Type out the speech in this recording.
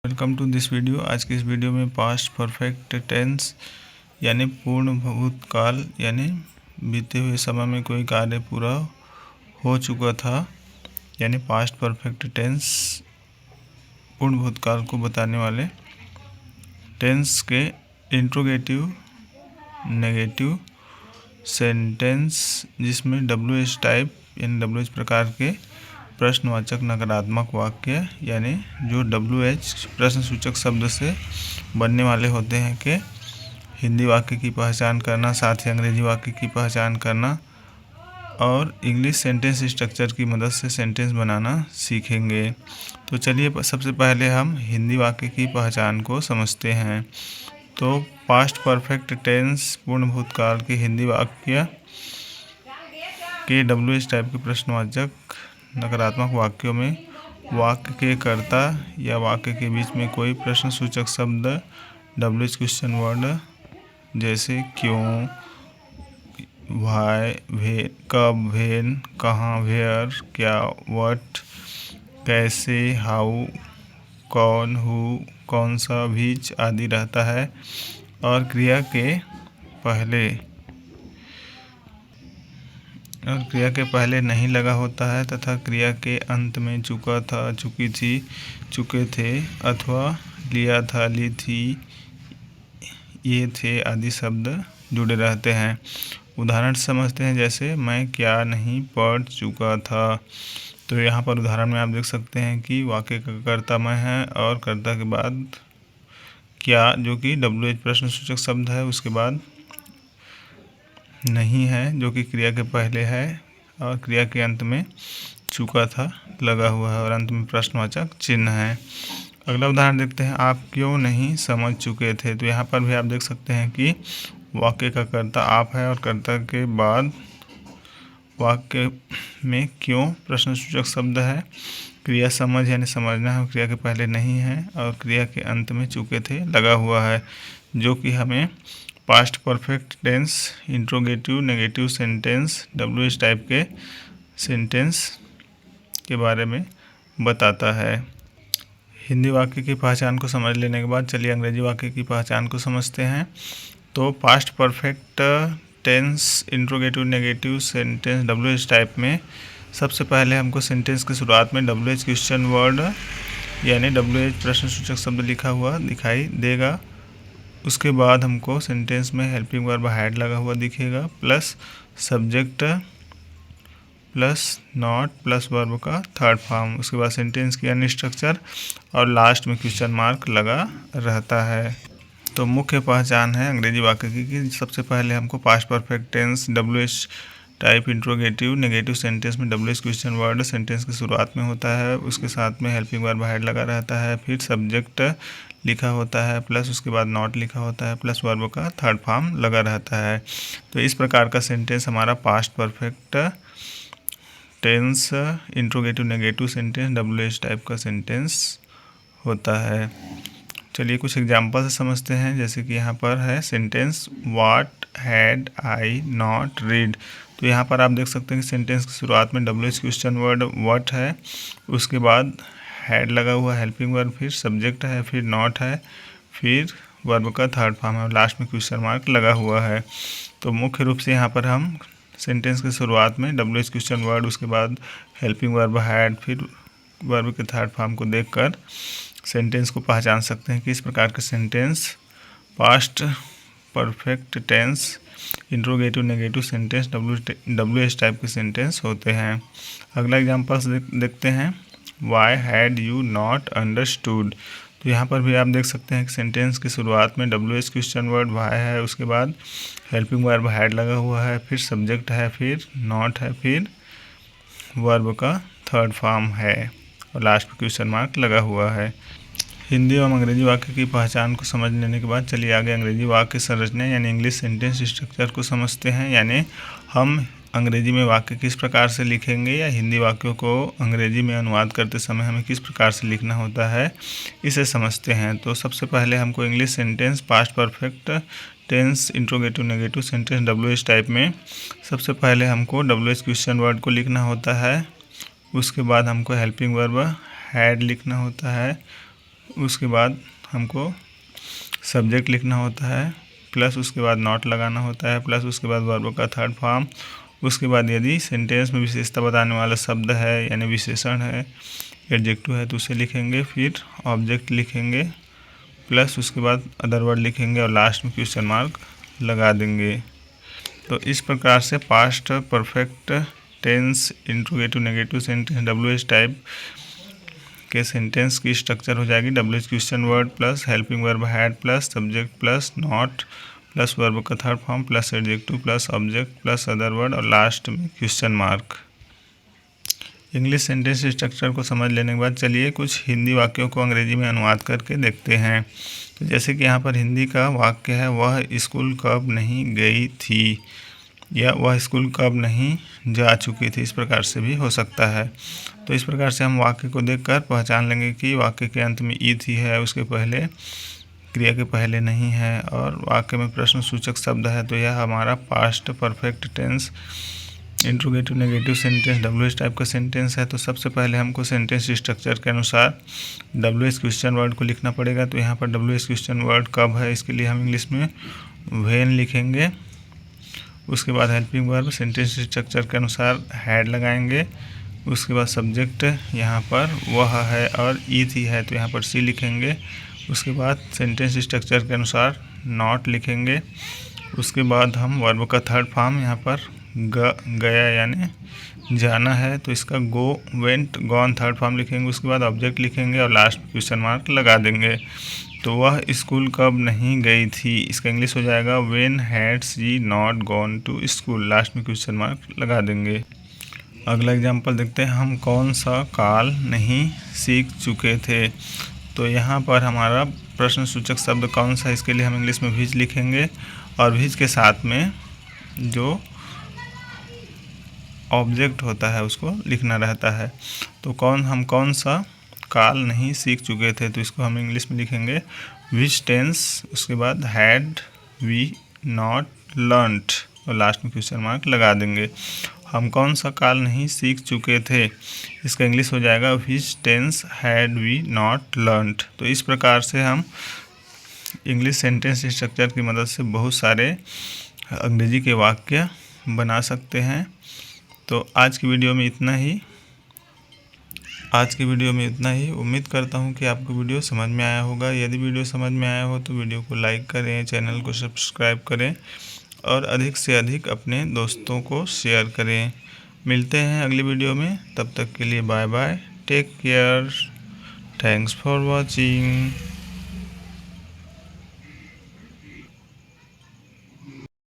Welcome to this video. आज की इस वीडियो में पास्ट परफेक्ट टेंस यानी पूर्ण भूतकाल यानी बीते हुए समय में कोई कार्य पूरा हो चुका था यानी पास्ट परफेक्ट टेंस पूर्ण भूतकाल को बताने वाले टेंस के इंट्रोगेटिव नेगेटिव सेंटेंस जिसमें WH टाइप यानी WH प्रकार के प्रश्नवाचक नकारात्मक वाक्य यानी जो WH प्रश्न सूचक शब्द से बनने वाले होते हैं कि हिंदी वाक्य की पहचान करना, साथ ही अंग्रेजी वाक्य की पहचान करना और इंग्लिश सेंटेंस स्ट्रक्चर की मदद से सेंटेंस बनाना सीखेंगे। तो चलिए सबसे पहले हम हिंदी वाक्य की पहचान को समझते हैं। तो पास्ट परफेक्ट टेंस पूर्ण भूतकाल के हिंदी वाक्य के WH टाइप के प्रश्नवाचक नकारात्मक वाक्यों में वाक्य के कर्ता या वाक्य के बीच में कोई प्रश्न सूचक शब्द WH क्वेश्चन वर्ड जैसे क्यों, व्हाई, कब, व्हेन, कहाँ, वेयर, क्या, व्हाट, कैसे, हाउ, कौन, हु, कौन सा, व्हिच आदि रहता है और क्रिया के पहले नहीं लगा होता है तथा क्रिया के अंत में चुका था, चुकी थी, चुके थे अथवा लिया था, ली थी, ये थे आदि शब्द जुड़े रहते हैं। उदाहरण समझते हैं, जैसे मैं क्या नहीं पढ़ चुका था। तो यहाँ पर उदाहरण में आप देख सकते हैं कि वाक्य का कर्ता मैं है और कर्ता के बाद क्या जो कि WH प्रश्न सूचक शब्द है, उसके बाद नहीं है जो कि क्रिया के पहले है और क्रिया के अंत में चुका था लगा हुआ है और अंत में प्रश्नवाचक चिन्ह है। अगला उदाहरण देखते हैं, आप क्यों नहीं समझ चुके थे। तो यहाँ पर भी आप देख सकते हैं कि वाक्य का कर्ता आप है और कर्ता के बाद वाक्य में क्यों प्रश्न सूचक शब्द है, क्रिया समझ यानी समझना है और क्रिया के पहले नहीं है और क्रिया के अंत में चुके थे लगा हुआ है, जो कि हमें past perfect tense interrogative negative sentence WH type के सेंटेंस के बारे में बताता है। हिंदी वाक्य की पहचान को समझ लेने के बाद चलिए अंग्रेजी वाक्य की पहचान को समझते हैं। तो past perfect tense interrogative negative sentence WH type में सबसे पहले हमको सेंटेंस की शुरुआत में WH क्वेश्चन वर्ड यानी WH प्रश्न सूचक शब्द लिखा हुआ दिखाई देगा। उसके बाद हमको सेंटेंस में हेल्पिंग वर्ब हैड लगा हुआ दिखेगा plus subject plus not plus verb का थर्ड फॉर्म। उसके बाद सेंटेंस की अन्य स्ट्रक्चर और लास्ट में क्वेश्चन मार्क लगा रहता है। तो मुख्य पहचान है अंग्रेजी वाक्य की कि सबसे पहले हमको past perfect tense WH type interrogative negative sentence में WH क्वेश्चन वर्ड सेंटेंस की शुरुआत में होता है, उसके साथ में हेल्पिंग वर्ब हैड लगा रहता है, फिर सब्जेक्ट लिखा होता है प्लस उसके बाद नॉट लिखा होता है प्लस वर्ब का थर्ड फॉर्म लगा रहता है। तो इस प्रकार का सेंटेंस हमारा past perfect tense interrogative negative sentence WH type का सेंटेंस होता है। चलिए कुछ एग्जाम्पल से समझते हैं, जैसे कि यहाँ पर है sentence what had I not read. तो यहाँ पर आप देख सकते हैं कि सेंटेंस की शुरुआत में WH क्वेश्चन वर्ड व्हाट है, उसके बाद हैड लगा हुआ हेल्पिंग वर्ब, फिर सब्जेक्ट है, फिर नॉट है, फिर वर्ब का थर्ड फॉर्म है और लास्ट में क्वेश्चन मार्क लगा हुआ है। तो मुख्य रूप से यहाँ पर हम सेंटेंस की शुरुआत में WH क्वेश्चन वर्ड, उसके बाद हेल्पिंग वर्ब हैड, फिर वर्ब के थर्ड फॉर्म को देखकर सेंटेंस को पहचान सकते हैं कि इस प्रकार के sentence past perfect tense interrogative negative sentence WH type के सेंटेंस होते हैं। अगला एग्जांपल देखते हैं, why had you not understood. तो यहाँ पर भी आप देख सकते हैं कि सेंटेंस की शुरुआत में WH क्वेश्चन वर्ड वाई है, उसके बाद हेल्पिंग वर्ब हैड लगा हुआ है, फिर सब्जेक्ट है, फिर नॉट है, फिर वर्ब का थर्ड फॉर्म है और लास्ट में क्वेश्चन मार्क लगा हुआ है। हिंदी एवं अंग्रेजी वाक्य की पहचान को समझ लेने के बाद चलिए आगे अंग्रेजी वाक्य संरचना यानी इंग्लिश सेंटेंस स्ट्रक्चर को समझते हैं, यानी हम अंग्रेजी में वाक्य किस प्रकार से लिखेंगे या हिंदी वाक्यों को अंग्रेजी में अनुवाद करते समय हमें किस प्रकार से लिखना होता है, इसे समझते हैं। तो सबसे पहले हमको English sentence past perfect tense interrogative negative sentence WH type में सबसे पहले हमको WH क्वेश्चन वर्ड को लिखना होता है, उसके बाद हमको हेल्पिंग वर्ब हैड लिखना होता है, उसके बाद हमको सब्जेक्ट लिखना होता है, प्लस उसके बाद नॉट लगाना होता है, प्लस उसके बाद वर्ब का थर्ड फॉर्म। उसके बाद यदि सेंटेंस में विशेषता बताने वाला शब्द है यानी विशेषण है, एडजेक्टिव है, तो उसे लिखेंगे। फिर ऑब्जेक्ट लिखेंगे, प्लस उसके बाद अदर वर्ड लिखेंगे और लास्ट में क्वेश्चन मार्क लगा देंगे। तो इस प्रकार से past perfect tense, interrogative, negative sentence, WH type के सेंटेंस की स्ट्रक्चर हो जाएगी। WH question word plus helping verb had plus subject plus not plus verb का third form plus adjective plus object plus other word और last में question mark. English sentence structure को समझ लेने के बाद चलिए कुछ हिंदी वाक्यों को अंग्रेजी में अनुवाद करके देखते हैं। तो जैसे कि यहाँ पर हिंदी का वाक्य है, वह स्कूल कब नहीं गई थी, या वह स्कूल कब नहीं जा चुकी थी, इस प्रकार से भी हो सकता है। तो इस प्रकार से हम वाक्य को देखकर पहचान लेंगे कि वाक्य के अंत में ई थी है, उसके पहले क्रिया के पहले नहीं है, और वाक्य में प्रश्न सूचक शब्द है, तो यह हमारा past perfect tense, interrogative, negative sentence, WH type का सेंटेंस है। तो सबसे पहले हमको सेंटेंस स्ट्रक्चर के अनुसार WH क्वेश्चन वर्ड को लिखना पड़ेगा। तो यहाँ पर WH क्वेश्चन वर्ड कब है, इसके लिए हम इंग्लिश में व्हेन लिखेंगे। उसके बाद हेल्पिंग वर्ब सेंटेंस स्ट्रक्चर के अनुसार हैड लगाएंगे। उसके बाद सब्जेक्ट यहाँ पर वह है और ई थी है, तो यहाँ पर सी लिखेंगे। उसके बाद सेंटेंस स्ट्रक्चर के अनुसार नॉट लिखेंगे। उसके बाद हम वर्ब का थर्ड फॉर्म यहाँ पर गया यानी जाना है, तो इसका गो, वेंट, गॉन थर्ड फॉर्म लिखेंगे। उसके बाद ऑब्जेक्ट लिखेंगे और लास्ट क्वेश्चन मार्क लगा देंगे। तो वह स्कूल कब नहीं गई थी, इसका इंग्लिश हो जाएगा when had she not gone to school, last में क्वेश्चन मार्क लगा देंगे। अगला एग्जांपल देखते हैं, हम कौन सा काल नहीं सीख चुके थे। तो यहाँ पर हमारा प्रश्न सूचक शब्द कौन सा, इसके लिए हम इंग्लिश में विच लिखेंगे और विच के साथ में जो ऑब्जेक्ट होता है उसको लिखना रहता है। तो हम कौन सा काल नहीं सीख चुके थे, तो इसको हम इंग्लिश में लिखेंगे विच टेंस, उसके बाद हैड वी नॉट लर्नड और लास्ट में क्वेश्चन मार्क लगा देंगे। हम कौन सा काल नहीं सीख चुके थे, इसका इंग्लिश हो जाएगा which tense had we not learned. तो इस प्रकार से हम इंग्लिश सेंटेंस स्ट्रक्चर की मदद से बहुत सारे अंग्रेजी के वाक्य बना सकते हैं। तो आज की वीडियो में इतना ही। उम्मीद करता हूँ कि आपको वीडियो समझ में आया होगा। यदि वीडियो समझ में आया हो तो वीडियो को लाइक करें, चैनल को सब्सक्राइब करें और अधिक से अधिक अपने दोस्तों को शेयर करें। मिलते हैं अगली वीडियो में, तब तक के लिए bye bye, take care, thanks for watching.